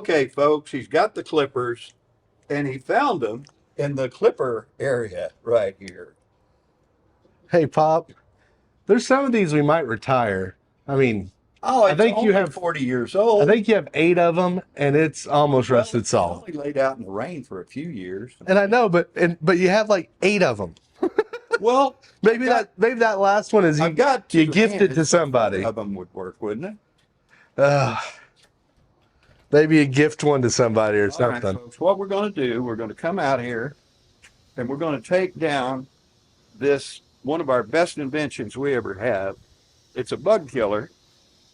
Okay, folks, he's got the clippers and he found them in the clipper area right here. Hey, Pop, there's some of these we might retire. I mean, Oh, I it's think you only have 40 years I old. think you have 8 of them, and it's almost Well, rusted it's salt. only laid out in the rain for a few years. And I know, but you have like 8 of them. Well, Maybe that last one is I've got you two gift it to hands, so one somebody. of them would work, wouldn't it? Uh, maybe you gift one to somebody or All right, something. folks, what we're going to do, we're going to come out here and we're going to take down this, one of our best inventions we ever have. It's a bug killer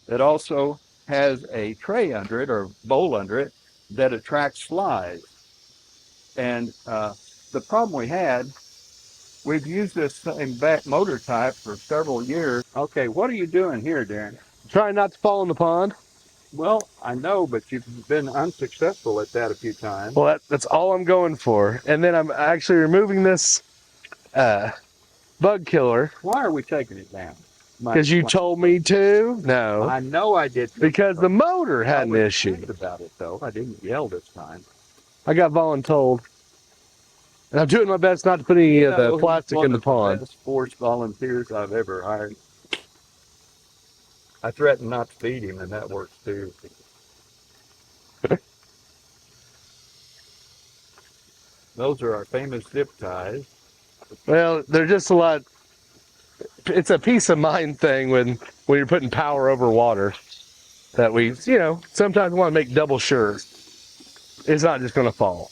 that also has a tray under it or bowl under it that attracts flies. And the problem we had, we've used this same back motor type for several years. Okay, what are you doing here, Darren? Trying not to fall in the pond. Well, I know, but you've been unsuccessful at that a few times. Well, that's all I'm going for. And then I'm actually removing this bug killer. Why are we taking it down? Because you told me to? No. I know I did. Because the motor had an issue. About it, though. I didn't yell this time. I got voluntold. And I'm doing my best not to put any of the plastic in the pond. Best force volunteers I've ever hired. I threatened not to feed him, and that works too. Those are our famous zip ties. Well, they're just a lot. It's a peace of mind thing when you're putting power over water that we, sometimes want to make double sure it's not just going to fall.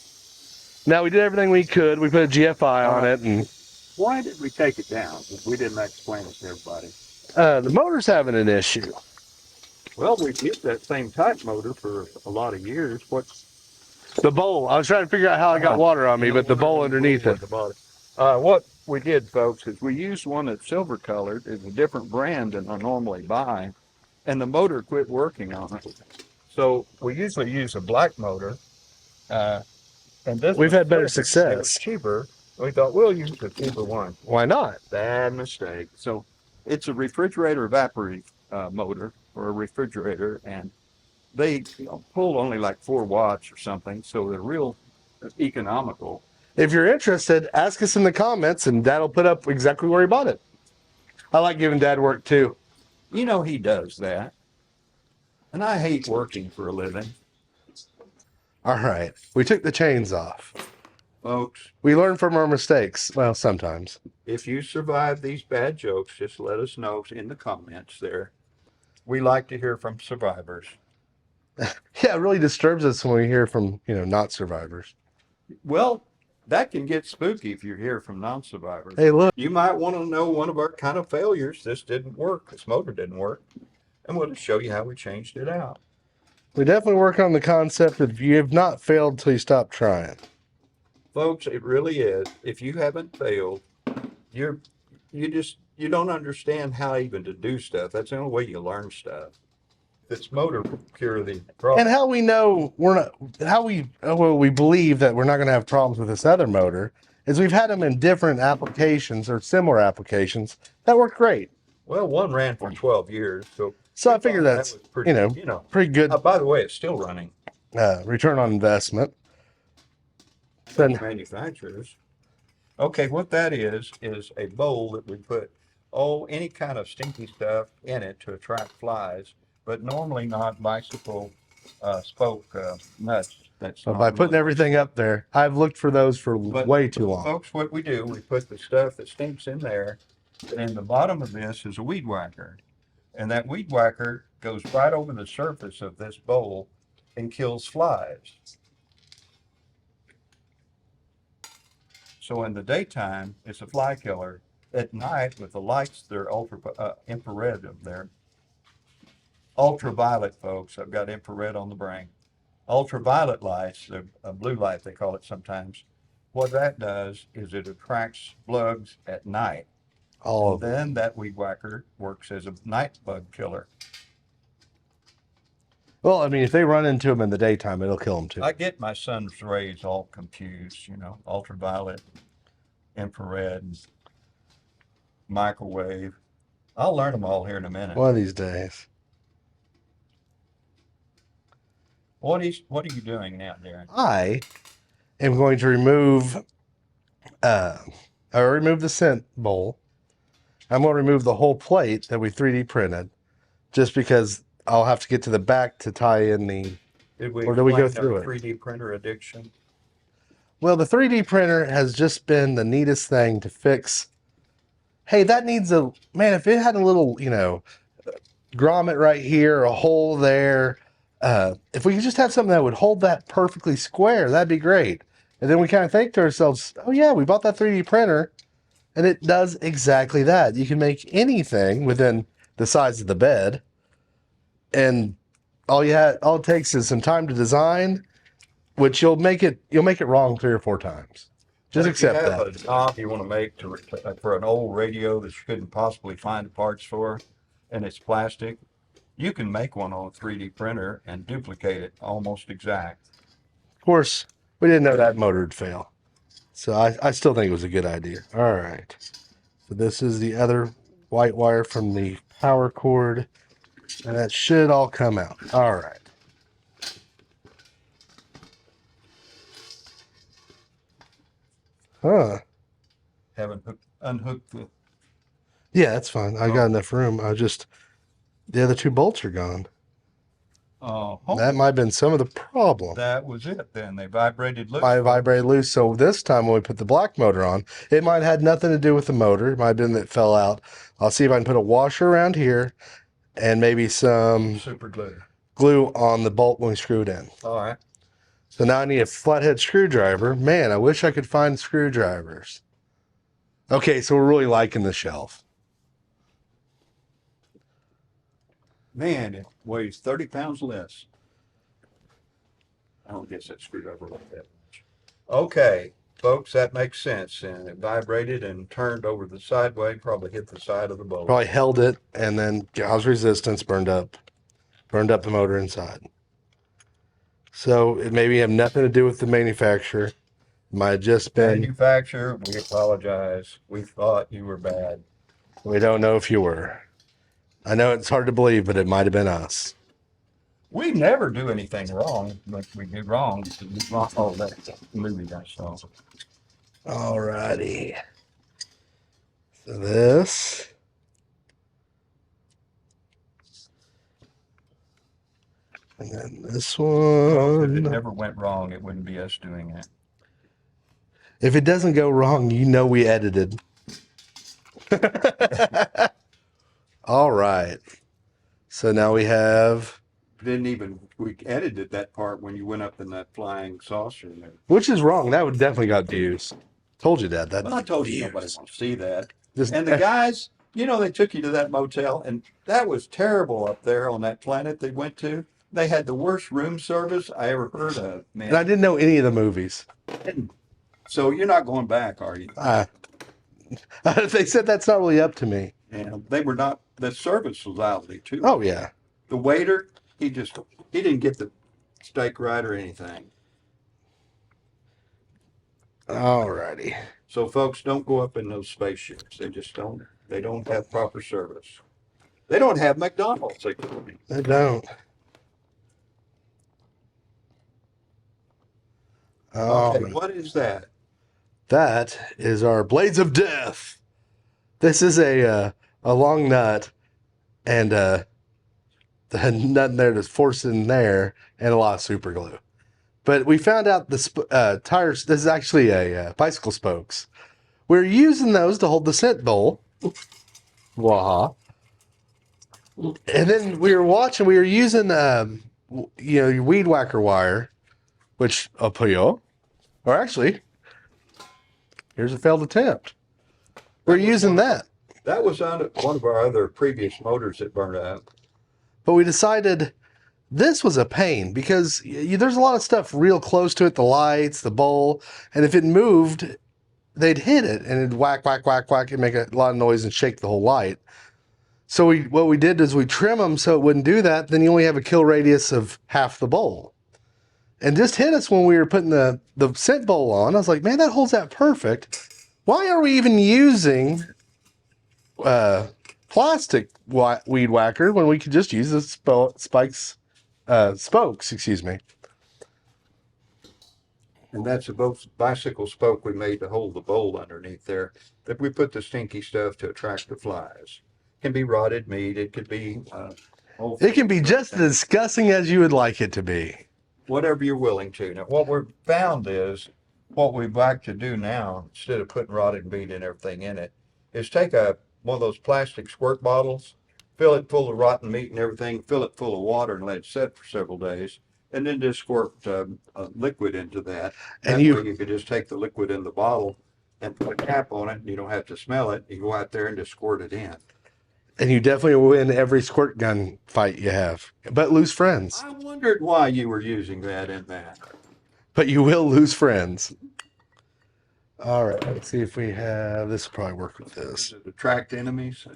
Now, we did everything we could. We put a GFI on it. And why did we take it down? We didn't explain it to everybody. The motor's having an issue. Well, we've used that same type motor for a lot of years. What's the bowl? I was trying to figure out how I got water on me, but the bowl underneath it. What we did, folks, is we used one that's silver colored. It's a different brand than I normally buy, and the motor quit working on it. So we usually use a black motor, and this we've had better it success. was cheaper. We thought we'll use the cheaper one. Why not? Bad mistake. So it's a refrigerator evaporator motor or a refrigerator, and they pull only like 4 watts or something, so they're real economical. If you're interested, ask us in the comments, and Dad will put up exactly where he bought it. I like giving Dad work too. He does that, and I hate working for a living. All right, we took the chains off. Folks, we learn from our mistakes. Well, sometimes. If you survive these bad jokes, just let us know in the comments there. We like to hear from survivors. Yeah, it really disturbs us when we hear from, not survivors. Well, that can get spooky if you hear from non-survivors. Hey, look. You might want to know one of our kind of failures. This didn't work. This motor didn't work. And we'll just show you how we changed it out. We definitely work on the concept of you have not failed till you stop trying. Folks, it really is. If you haven't failed, you don't understand how even to do stuff. That's the only way you learn stuff. This motor will cure the problem. And how we know we believe that we're not going to have problems with this other motor is we've had them in different applications or similar applications that work great. Well, one ran for 12 years, so I figure that's pretty good. By the way, it's still running. Return on investment. Then manufacturers. Okay, what that is a bowl that we put any kind of stinky stuff in it to attract flies, but normally not bicycle spoke nuts. By putting everything up there, I've looked for those for way too long. Folks, what we do, we put the stuff that stinks in there, and in the bottom of this is a weed whacker. And that weed whacker goes right over the surface of this bowl and kills flies. So in the daytime, it's a fly killer. At night, with the lights, they're infrared up there. Ultraviolet, folks. I've got infrared on the brain. Ultraviolet lights, a blue light they call it sometimes. What that does is it attracts bugs at night. Then that weed whacker works as a night bug killer. Well, I mean, if they run into them in the daytime, it'll kill them too. I get my sun's rays all confused, ultraviolet, infrared, microwave. I'll learn them all here in a minute. One of these days. What are you doing now, Darren? I am going to remove the scent bowl. I'm going to remove the whole plate that we 3D printed, just because I'll have to get to the back to tie in the. Did we Or do we go explain through our it? 3D printer addiction? Well, the 3D printer has just been the neatest thing to fix. Hey, that needs a man. If it had a little, grommet right here, a hole there. If we could just have something that would hold that perfectly square, that'd be great. And then we kind of think to ourselves, oh yeah, we bought that 3D printer and it does exactly that. You can make anything within the size of the bed. And all it takes is some time to design, which you'll make it wrong 3 or 4 times. Just accept if you that. have a knob you want to make for an old radio that you couldn't possibly find the parts for, and it's plastic, you can make one on a 3D printer and duplicate it almost exact. Of course, we didn't know that motor would fail. So I still think it was a good idea. All right. So this is the other white wire from the power cord. And that should all come out. All right. Huh. Haven't unhooked the. Yeah, that's fine. I got enough room. The other 2 bolts are gone. That might have been some of the problem. That was it then. They vibrated loose. I vibrated loose. So this time when we put the black motor on, it might have had nothing to do with the motor. It might have been that it fell out. I'll see if I can put a washer around here and maybe some Super glue. Glue on the bolt when we screw it in. All right. So now I need a flathead screwdriver. Man, I wish I could find screwdrivers. Okay, so we're really liking the shelf. Man, it weighs 30 pounds less. I don't guess that screwdriver like that much. Okay, folks, that makes sense. And it vibrated and turned over the sideway, probably hit the side of the boat. Probably held it, and then Gauss resistance burned up the motor inside. So it maybe have nothing to do with the manufacturer. It might have just been. Manufacturer, we apologize. We thought you were bad. We don't know if you were. I know it's hard to believe, but it might have been us. We never do anything wrong, but we do wrong. Oh, that's a movie I saw. Alrighty. So this. And then this If one. it never went wrong, it wouldn't be us doing it. If it doesn't go wrong, you know we edited. All right. So now we have. We edited that part when you went up in that flying saucer there. Which is wrong. That would definitely got views. Told you that. Well, I told you nobody wants to see that. Just, And the guys, they took you to that motel, and that was terrible up there on that planet they went to. They had the worst room service I ever heard of, man. and I didn't know any of the movies. So you're not going back, are you? They said that's not really up to me. And they were not. The service was lousy too. Oh yeah. The waiter, he didn't get the steak right or anything. Alrighty. So folks, don't go up in those spaceships. They just don't. They don't have proper service. They don't have McDonald's. They told me. They don't. Okay, what is that? That is our Blades of Death. This is a long nut, and the nut in there to force it in there, and a lot of super glue. But we found out the tires. This is actually a bicycle spokes. We're using those to hold the scent bowl. Waha. And then we were using your weed whacker wire, which I'll put you. Or actually, here's a failed attempt. We're using that. That was on one of our other previous motors that burned up. But we decided this was a pain because there's a lot of stuff real close to it, the lights, the bowl, and if it moved, they'd hit it and it'd whack, whack, whack, whack, and make a lot of noise and shake the whole light. So what we did is we trim them so it wouldn't do that. Then you only have a kill radius of half the bowl. And just hit us when we were putting the scent bowl on. I was like, man, that holds that perfect. Why are we even using plastic weed whacker when we could just use the spikes spokes, excuse me. And that's a bicycle spoke we made to hold the bowl underneath there that we put the stinky stuff to attract the flies. It can be rotted meat. It could be It can be just as disgusting as you would like it to be. whatever you're willing to. Now, what we've found is what we'd like to do now, instead of putting rotted meat and everything in it, is take one of those plastic squirt bottles, fill it full of rotten meat and everything, fill it full of water, and let it sit for several days, and then just squirt liquid into that. That And way you could just take the liquid in the bottle and put a cap on it, and you don't have to smell it. You go out there and just squirt it in. you definitely win every squirt gun fight you have, but lose friends. I wondered why you were using that in that. But you will lose friends. All right, let's see if we have this. Will probably work with this. Does it attract enemies?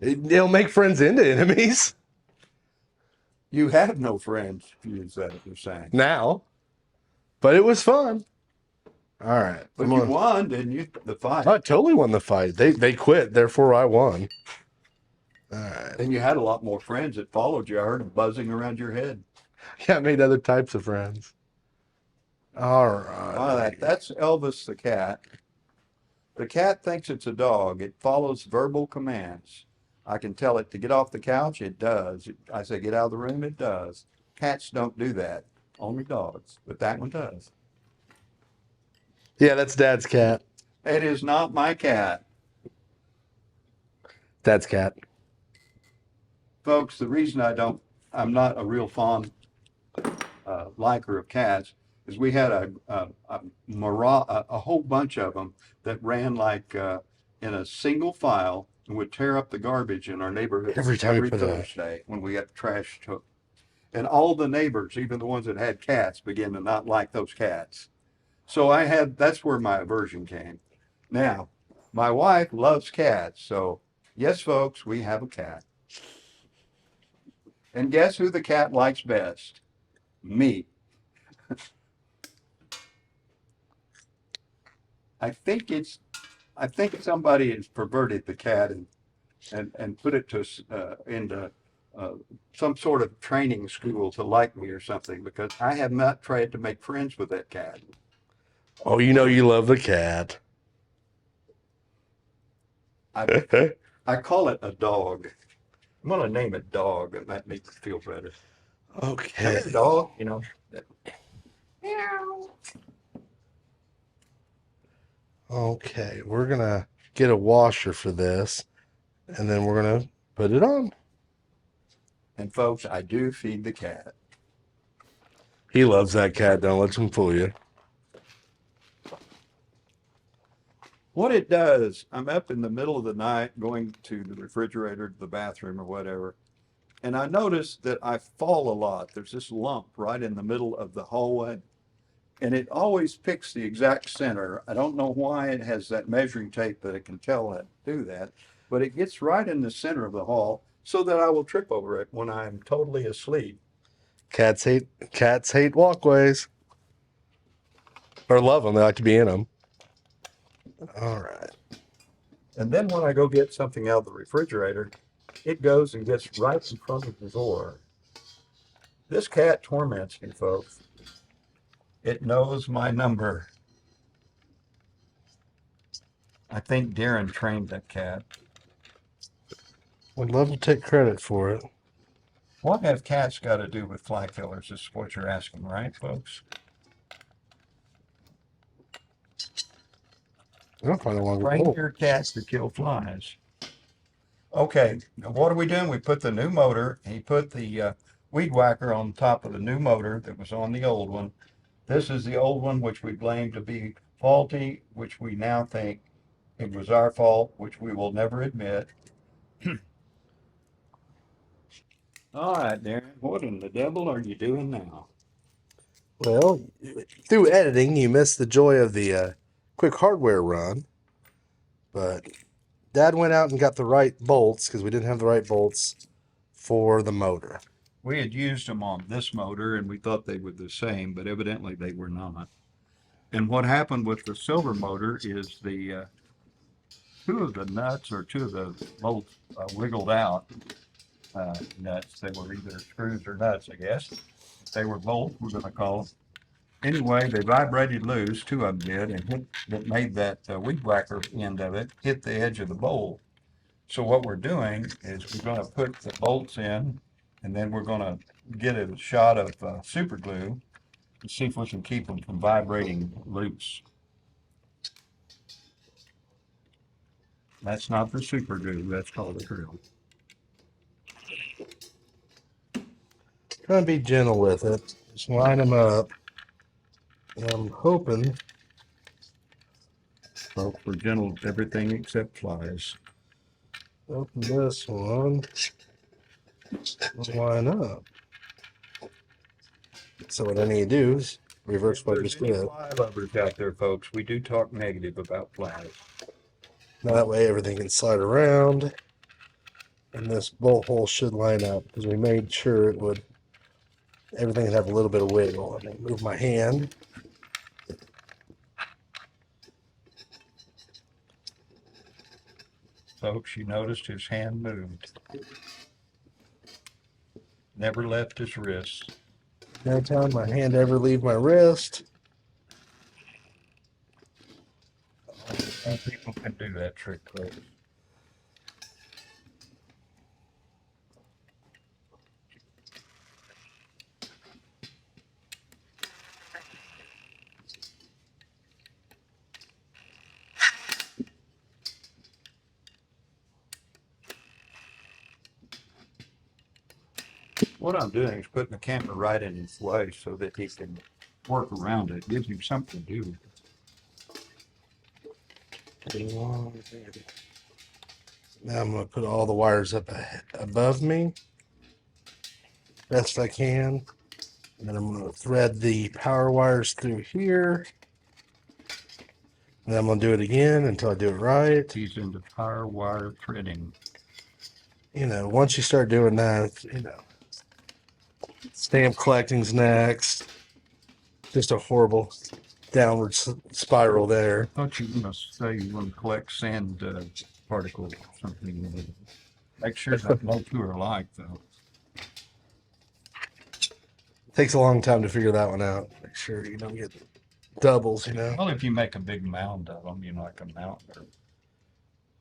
It'll make friends into enemies You have no friends if you use that, you're saying. now, but it was fun. All right, But you won, didn't you? The fight. I totally won the fight. They quit, therefore I won. All right. And you had a lot more friends that followed you. I heard them buzzing around your head. Yeah, I made other types of friends. All right. Wow, that's Elvis the cat. The cat thinks it's a dog. It follows verbal commands. I can tell it to get off the couch, it does. I say get out of the room, it does. Cats don't do that. Only dogs. But that one does. Yeah, that's Dad's cat. It is not my cat. Dad's cat. Folks, the reason I'm not a real fond liker of cats is we had a whole bunch of them that ran like in a single file and would tear up the garbage in our neighborhood Every time we put Thursday when we got trash took. And all the neighbors, even the ones that had cats, began to not like those cats. So that's where my aversion came. Now, my wife loves cats, so yes, folks, we have a cat. And guess who the cat likes best? Me. I think somebody has perverted the cat and put it into some sort of training school to like me or something, because I have not tried to make friends with that cat. Oh, you know you love the cat. I call it a dog. I'm going to name it Dog, and that makes it feel better. Okay. Come here, dog, Okay, we're going to get a washer for this, and then we're going to put it on. And folks, I do feed the cat. He loves that cat. Don't let him fool you. What it does, I'm up in the middle of the night going to the refrigerator, to the bathroom or whatever, and I notice that I fall a lot. There's this lump right in the middle of the hallway, and it always picks the exact center. I don't know why it has that measuring tape that it can tell it do that, but it gets right in the center of the hall so that I will trip over it when I'm totally asleep. Cats hate walkways. Or love them. They like to be in them. All right. And then when I go get something out of the refrigerator, it goes and gets right in front of the door. This cat torments me, folks. It knows my number. I think Darren trained that cat. Would love to take credit for it. What have cats got to do with fly killers is what you're asking, right, folks? I don't find it long. Train your cats to kill flies. Okay, now what are we doing? We put the new motor. He put the weed whacker on top of the new motor that was on the old one. This is the old one, which we blamed to be faulty, which we now think it was our fault, which we will never admit. All right, Darren, what in the devil are you doing now? Well, through editing, you missed the joy of the quick hardware run. But Dad went out and got the right bolts because we didn't have the right bolts for the motor. We had used them on this motor and we thought they were the same, but evidently they were not. And what happened with the silver motor is the two of the nuts or two of the bolts wiggled out. nuts. They were either screws or nuts, I guess. If they were bolts, we're going to call them. Anyway, they vibrated loose, two of them did, and that made that weed whacker end of it hit the edge of the bowl. So what we're doing is we're going to put the bolts in, and then we're going to get a shot of super glue and see if we can keep them from vibrating loose. That's not the super glue, that's called the drill. Trying to be gentle with it. Just line them up. And I'm hoping. Well, we're gentle with everything except flies. Open this one. Line up. So what I need to do is reverse what I just did. Fly lovers out there, folks, we do talk negative about flies. Now that way everything can slide around. And this bolt hole should line up because we made sure it would. Everything would have a little bit of wiggle. And I move my hand. Folks, you noticed his hand moved. Never left his wrist. No time my hand ever leave my wrist. Some people can do that trick, folks. What I'm doing is putting the camera right in his way so that he can work around it. Gives him something to do. Now I'm going to put all the wires up above me, best I can. And then I'm going to thread the power wires through here. And then I'm going to do it again until I do it right. He's into power wire threading. You know, once you start doing that, you know, stamp collecting's next. Just a horrible downward spiral there. I thought you were going to say you want to collect sand particles or something. Make sure that no two are alike, though. Takes a long time to figure that one out. Make sure you don't get doubles, you know. Well, if you make a big mound of them, you know, like a mountain or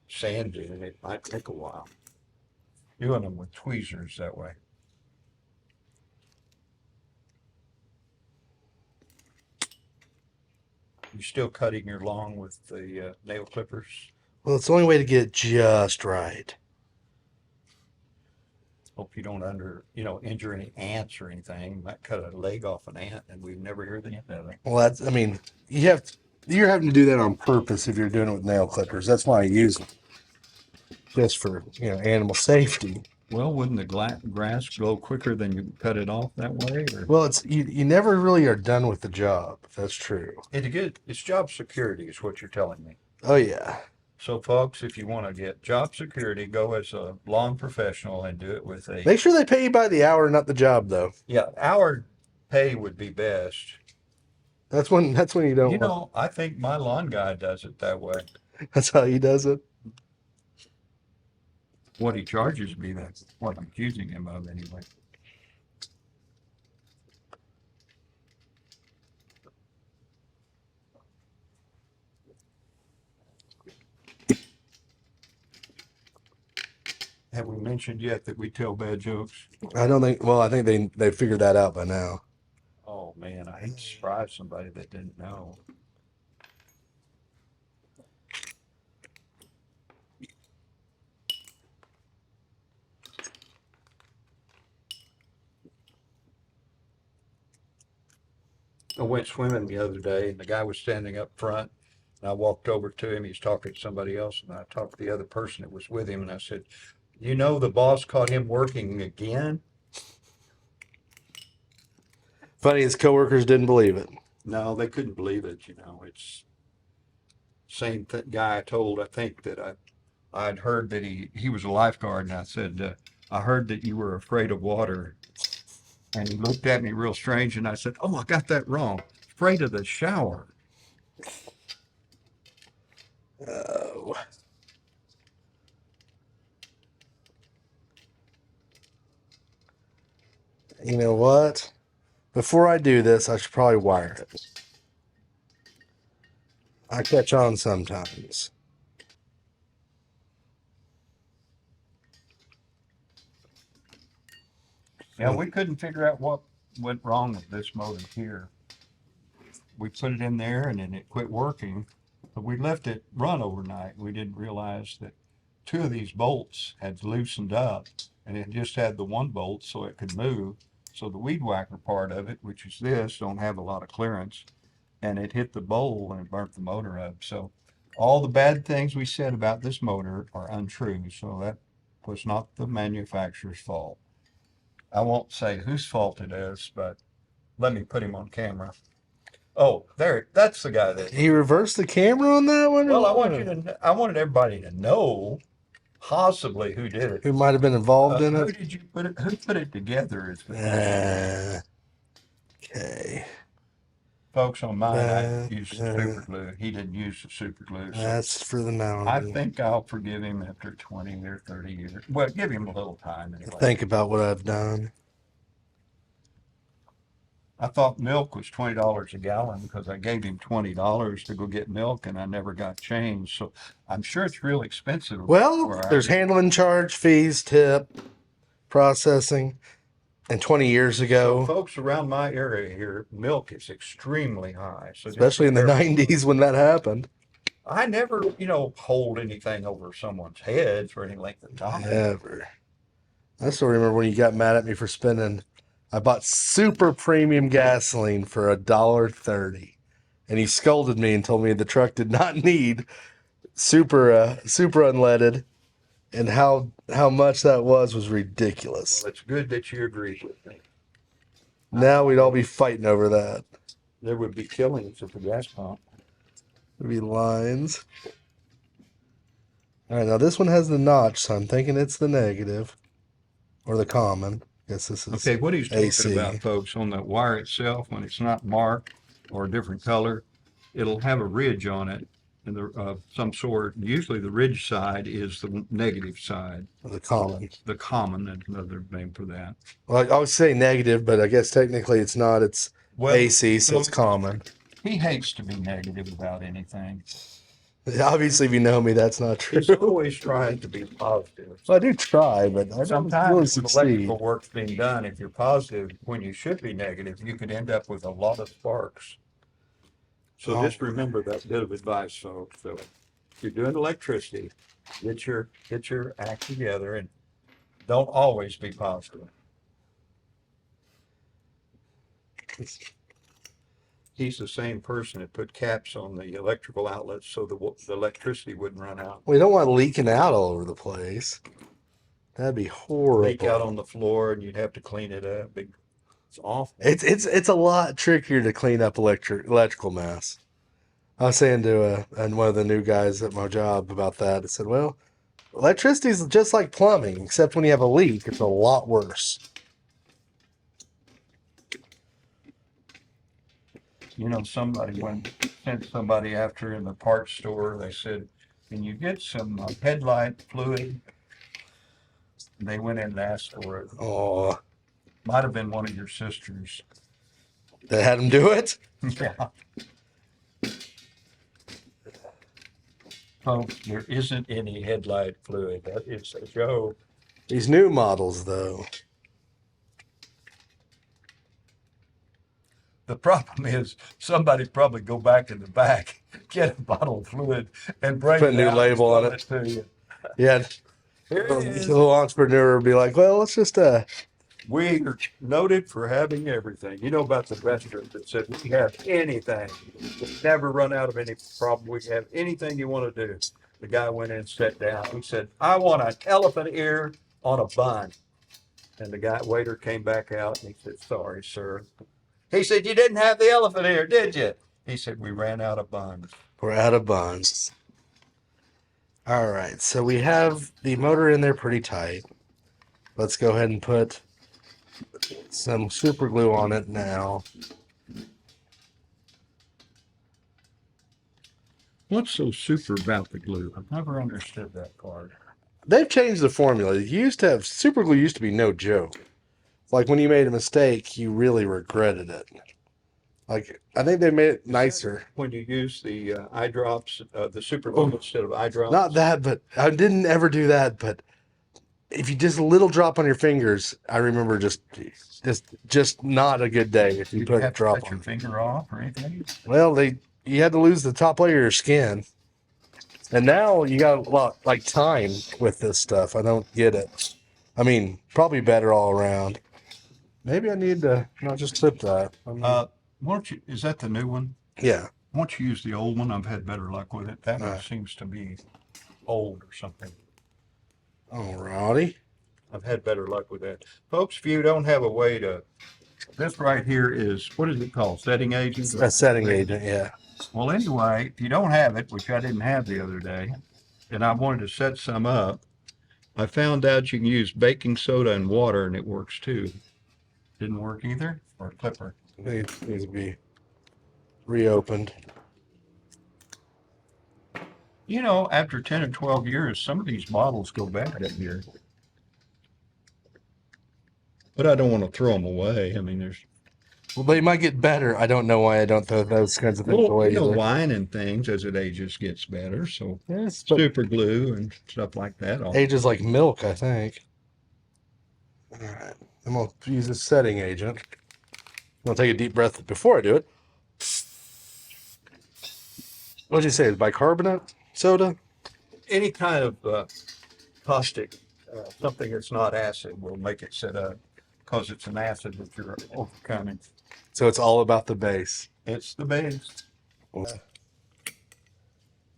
sand dune, it might take a while. Doing them with tweezers that way. You still cutting your lawn with the nail clippers? Well, it's the only way to get it just right. Hope you don't injure any ants or anything. You might cut a leg off an ant and we've never heard the end of it. Well, that's, I mean, you're having to do that on purpose if you're doing it with nail clippers. That's why I use them. Just for, you know, animal safety. Well, wouldn't the grass grow quicker than you cut it off that way? Or? Well, it's you never really are done with the job. If that's true. It's job security is what you're telling me. Oh, yeah. So, folks, if you want to get job security, go as a lawn professional and do it with a... Make sure they pay you by the hour, not the job, though. Yeah, hour pay would be best. That's when you don't. You know, I think my lawn guy does it that way. That's how he does it. What he charges me, that's what I'm accusing him of anyway. Have we mentioned yet that we tell bad jokes? I don't think. Well, I think they figured that out by now. Oh man, I hate to surprise somebody that didn't know. I went swimming the other day, and the guy was standing up front. And I walked over to him. He's talking to somebody else, and I talked to the other person that was with him, and I said, "You know, the boss caught him working again." Funny, his coworkers didn't believe it. No, they couldn't believe it. You know, it's same guy I told. I think that I'd heard that he was a lifeguard, and I said, "I heard that you were afraid of water." And he looked at me real strange, and I said, "Oh, I got that wrong. Afraid of the shower." Oh. You know what? Before I do this, I should probably wire it. I catch on sometimes. Yeah, we couldn't figure out what went wrong with this motor here. We put it in there and then it quit working, but we left it run overnight. We didn't realize that two of these bolts had loosened up and it just had the one bolt so it could move. So the weed whacker part of it, which is this, don't have a lot of clearance, and it hit the bowl and it burnt the motor up. So all the bad things we said about this motor are untrue. So that was not the manufacturer's fault. I won't say whose fault it is, but let me put him on camera. Oh, there, that's the guy that. He reversed the camera on that one? Well, I wanted everybody to know possibly who did it. Who might have been involved in Who it? did you put it? Who put it together? Is Okay. folks on mine, I used super glue. He didn't use the super glue. So That's for the mountain. I think I'll forgive him after 20 or 30 years. Well, give him a little time anyway. Think about what I've done. I thought milk was $20 a gallon because I gave him $20 to go get milk and I never got change. So I'm sure it's real expensive. Well, there's handling charge, fees, tip, processing. And 20 years ago, so folks around my area here, milk is extremely high. So especially in the 90s when that happened. I never, hold anything over someone's head for any length of time. Never. I still remember when you got mad at me for spending. I bought super premium gasoline for $1.30, and he scolded me and told me the truck did not need super unleaded, and how much that was ridiculous. Well, it's good that you agree with me. Now we'd all be fighting over that. There would be killings at the gas pump. There'd be lines. All right, now this one has the notch, so I'm thinking it's the negative or the common. Guess this is okay. What he's talking AC. about, folks, on the wire itself, when it's not marked or a different color, it'll have a ridge on it, and some sort. Usually, the ridge side is the negative side. The common. The common is another name for that. Well, I would say negative, but I guess technically it's not. It's AC, so it's common. He hates to be negative about anything. Obviously, if you know me, that's not true. He's always trying to be positive. Well, I do try, but I don't really Sometimes when succeed. electrical work's being done, if you're positive when you should be negative, you could end up with a lot of sparks. So just remember that bit of advice, folks. So if you're doing electricity, get your act together and don't always be positive. He's the same person that put caps on the electrical outlets so the electricity wouldn't run out. We don't want leaking out all over the place. That'd be horrible. Leak out on the floor, and you'd have to clean it up. It's awful. It's a lot trickier to clean up electrical mess. I was saying to and one of the new guys at my job about that. I said, well, electricity is just like plumbing, except when you have a leak, it's a lot worse. Somebody sent somebody after in the parts store. They said, can you get some headlight fluid? And they went in and asked for it. Oh, Might have been one of your sisters. they had him do it? Yeah. Folks, there isn't any headlight fluid. That is a joke. These new models, though. The problem is somebody probably go back in the back, get a bottle of fluid, and bring Put a new label on it to you. Yeah. Here it is. The little entrepreneur would be like, well, let's just We are noted for having everything. You know about the restaurant that said we have anything. We never run out of any problem. We have anything you want to do. The guy went in and sat down. He said, I want an elephant ear on a bun. And the waiter came back out and he said, sorry, sir. He said, you didn't have the elephant ear, did you? He said, we ran out of buns. We're out of buns. All right, so we have the motor in there pretty tight. Let's go ahead and put some super glue on it now. What's so super about the glue? I've never understood that part. They've changed the formula. Super glue used to be no joke. like when you made a mistake, you really regretted it. Like I think they made it nicer. When you use the eye drops, the super glue instead of eye drops. Not that, but I didn't ever do that. But if you just a little drop on your fingers, I remember just not a good day if you Did put you a have to drop cut your on. finger off or anything? Well, you had to lose the top layer of your skin, and now you got a lot like time with this stuff. I don't get it. I mean, probably better all around. Maybe I need to not just clip that. I mean, Why don't you, is that the new one? yeah. Why don't you use the old one? I've had better luck with it. That one Alright. seems to be old or something. Alrighty. I've had better luck with that. Folks, if you don't have a way to, this right here is, what is it called? Setting agent? A setting agent, yeah. Well, anyway, if you don't have it, which I didn't have the other day, and I wanted to set some up, I found out you can use baking soda and water and it works too. Didn't work either? Or a clipper? It needs to be reopened. You know, after 10 or 12 years, some of these bottles go bad in here. But I don't want to throw them away. I mean, there's Well, they might get better. I don't know why I don't throw those kinds of things little, away either. wine and things as it ages gets better. So Yes, but super glue and stuff like that. ages like milk, I think. All right. I'm going to use this setting agent. I'm going to take a deep breath before I do it. What'd you say? Is bicarbonate soda? Any kind of caustic, something that's not acid will make it set up because it's an acid that you're overcoming. So it's all about the base. It's the base.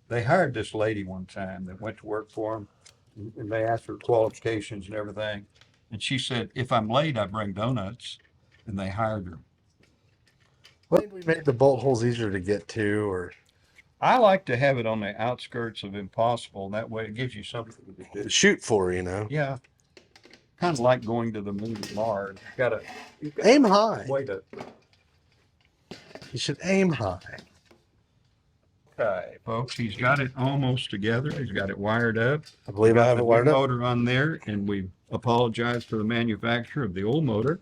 They hired this lady one time that went to work for them, and they asked her qualifications and everything. And she said, if I'm late, I bring donuts. And they hired her. Well, we made the bolt holes easier to get to, or I like to have it on the outskirts of impossible. That way it gives you something to do. shoot for, you know. Yeah. Kind of like going to the moon and Mars. You've got Aim high. way to. You should aim high. Okay, folks, he's got it almost together. He's got it wired up. I believe I have it wired up. Motor on there, and we apologize to the manufacturer of the old motor.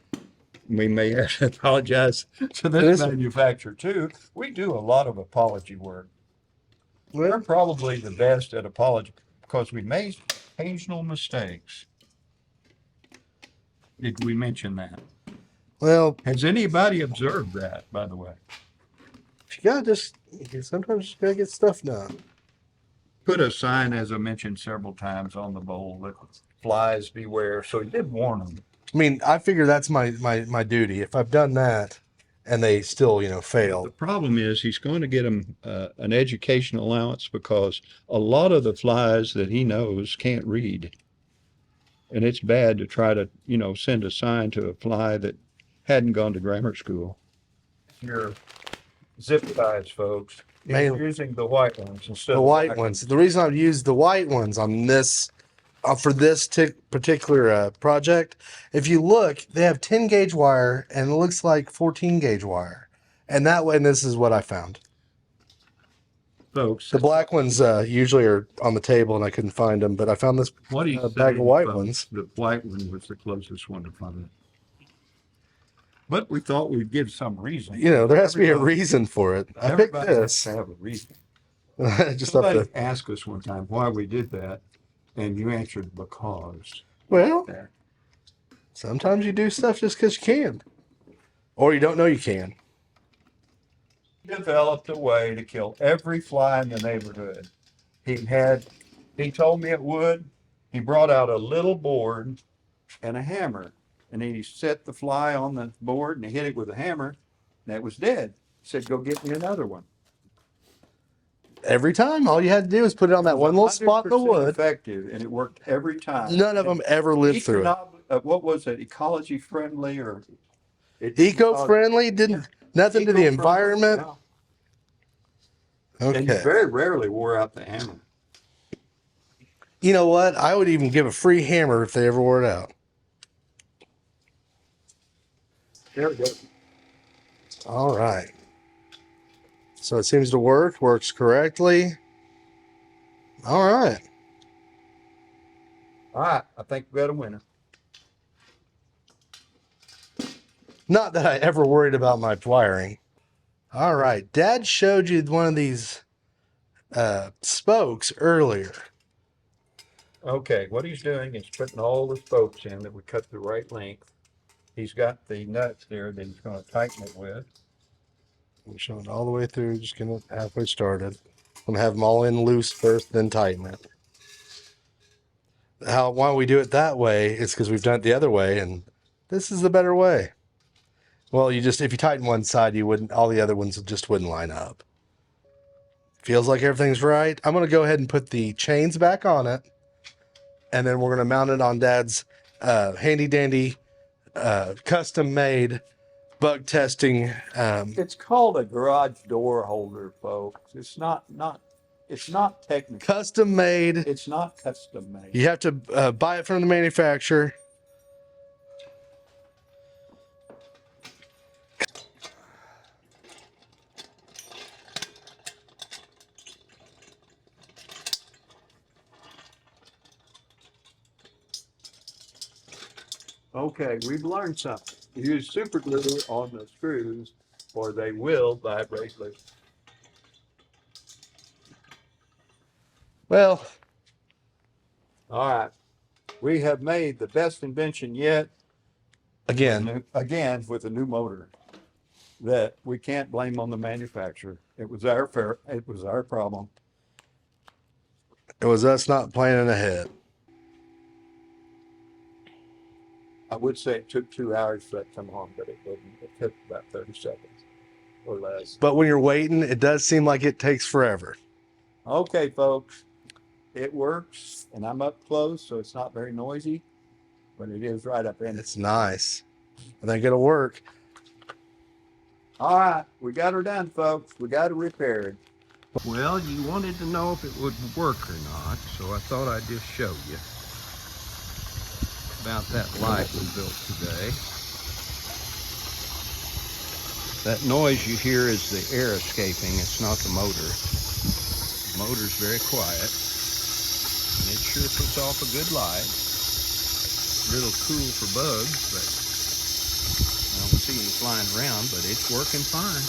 We may have to apologize to this manufacturer too. We do a lot of apology work. We're probably the best at apology because we make occasional mistakes. Did we mention that? Well, Has anybody observed that, by the way? sometimes you gotta get stuff done. Put a sign, as I mentioned several times, on the bowl that flies beware. So he did warn them. I mean, I figure that's my duty. If I've done that and they still, fail. The problem is he's going to get him an education allowance because a lot of the flies that he knows can't read. And it's bad to try to, send a sign to a fly that hadn't gone to grammar school. Your zip ties, folks. Man, using the white ones instead the of white black ones. The reason I've used the white ones on this, for this particular project, if you look, they have 10 gauge wire and it looks like 14 gauge wire. And that way, and this is what I found. Folks, The black ones usually are on the table and I couldn't find them, but I found this what do you bag say, of white folks? ones. The white one was the closest one to find it. But we thought we'd give some reason. There has to be a reason for it. I picked Everybody has this. to have a reason. Just up Somebody to, asked us one time why we did that, and you answered because. well, There. sometimes you do stuff just because you can. Or you don't know you can. Developed a way to kill every fly in the neighborhood. He told me it would. He brought out a little board and a hammer, and then he set the fly on the board and he hit it with a hammer, and that was dead. He said, go get me another one. Every time, all you had to do was put it on that one little spot in the 100% wood. effective, and it worked every time. None of them ever lived through it. What was it? Ecology friendly or Eco-friendly, didn't nothing to the Eco-friendly, environment. yeah. And you Okay. very rarely wore out the hammer. You know what? I would even give a free hammer if they ever wore it out. There we go. All right. So it seems to work. Works correctly. All right. All right, I think we got a winner. Not that I ever worried about my wiring. All right, Dad showed you one of these spokes earlier. Okay, what he's doing is putting all the spokes in that we cut the right length. He's got the nuts there that he's going to tighten it with. I'm showing all the way through, just getting it halfway started. I'm gonna have them all in loose first, then tighten it. Why we do it that way is because we've done it the other way, and this is the better way. Well, if you tighten one side, all the other ones just wouldn't line up. Feels like everything's right. I'm gonna go ahead and put the chains back on it, and then we're gonna mount it on Dad's handy dandy, custom made bug testing. It's called a garage door holder, folks. It's not technical. Custom made. It's not custom made. You have to buy it from the manufacturer. Okay, we've learned something. Use super glue on the screws or they will vibrate loose. Well, all right. We have made the best invention yet. Again with a new motor that we can't blame on the manufacturer. It was our problem. it was us not planning ahead. I would say it took 2 hours for that to come on, but it didn't. It took about 30 seconds or less. But when you're waiting, it does seem like it takes forever. Okay, folks, it works, and I'm up close, so it's not very noisy, but it is right up in it. It's nice. I think it'll work. All right, we got her done, folks. We got her repaired. Well, you wanted to know if it would work or not, so I thought I'd just show you about that light we built today. That noise you hear is the air escaping. It's not the motor. The motor's very quiet, and it sure puts off a good light. A little cool for bugs, but I don't see any flying around, but it's working fine.